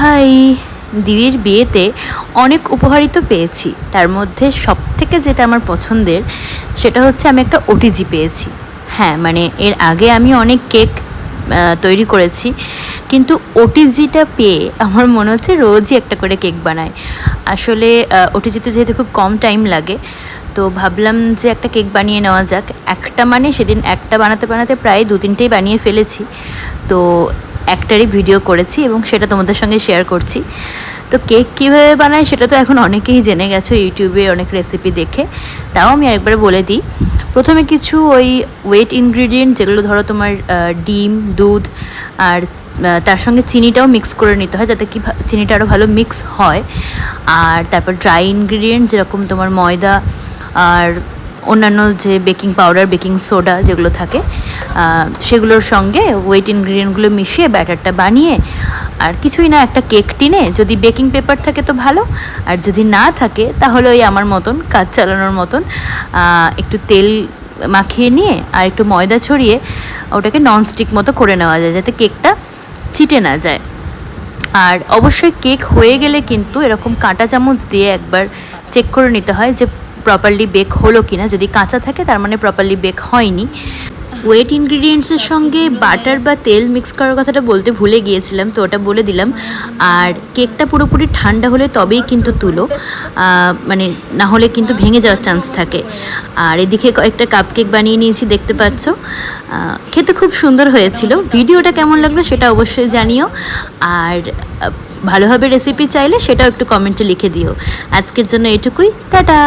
High, দিদির বিয়েতে অনেক উপহারই তো পেয়েছি। তার মধ্যে সবথেকে যেটা আমার পছন্দের সেটা হচ্ছে আমি একটা ওটিজি পেয়েছি। হ্যাঁ, মানে এর আগে আমি অনেক কেক তৈরি করেছি, কিন্তু ওটিজিটা পেয়ে আমার মনে হচ্ছে রোজই একটা করে কেক বানায়। আসলে ওটিজিতে যেহেতু খুব কম টাইম লাগে, তো ভাবলাম যে একটা কেক বানিয়ে নেওয়া যাক। একটা মানে সেদিন একটা বানাতে বানাতে প্রায় 2-3টেই বানিয়ে ফেলেছি। তো একটারই ভিডিও করেছি এবং সেটা তোমাদের সঙ্গে শেয়ার করছি। তো কেক কীভাবে বানায় সেটা তো এখন অনেকেই জেনে গেছো ইউটিউবে অনেক রেসিপি দেখে। তাও আমি আরেকবার বলে দিই। প্রথমে কিছু ওই ওয়েট ইনগ্রিডিয়েন্ট, যেগুলো ধরো তোমার ডিম, দুধ আর তার সঙ্গে চিনিটাও মিক্স করে নিতে হয়, যাতে কি চিনিটা আরও ভালো মিক্স হয়। আর তারপর ড্রাই ইনগ্রিডিয়েন্ট যেরকম তোমার ময়দা আর অন্যান্য যে বেকিং পাউডার, বেকিং সোডা যেগুলো থাকে, সেগুলোর সঙ্গে ওয়েট ইনগ্রিডিয়েন্টগুলো মিশিয়ে ব্যাটারটা বানিয়ে, আর কিছুই না, একটা কেক টিনে যদি বেকিং পেপার থাকে তো ভালো, আর যদি না থাকে তাহলে ওই আমার মতন কাজ চালানোর মতন একটু তেল মাখিয়ে নিয়ে আর একটু ময়দা ছড়িয়ে ওটাকে ননস্টিক মতো করে নেওয়া যায়, যাতে কেকটা চিটে না যায়। আর অবশ্যই কেক হয়ে গেলে কিন্তু এরকম কাঁটা চামচ দিয়ে একবার চেক করে নিতে হয় যে প্রপারলি বেক হলো কি না। যদি কাঁচা থাকে তার মানে প্রপারলি বেক হয়নি। ওয়েট ইনগ্রিডিয়েন্টসের সঙ্গে বাটার বা তেল মিক্স করার কথাটা বলতে ভুলে গিয়েছিলাম, তো ওটা বলে দিলাম। আর কেকটা পুরোপুরি ঠান্ডা হলে তবেই কিন্তু তুলো, মানে না হলে কিন্তু ভেঙে যাওয়ার চান্স থাকে। আর এদিকে কয়েকটা কাপ কেক বানিয়ে নিয়েছি, দেখতে পাচ্ছ। খেতে খুব সুন্দর হয়েছিল। ভিডিওটা কেমন লাগলো সেটা অবশ্যই জানিও। আর ভালোভাবে রেসিপি চাইলে সেটাও একটু কমেন্টে লিখে দিও। আজকের জন্য এটুকুই, টাটা।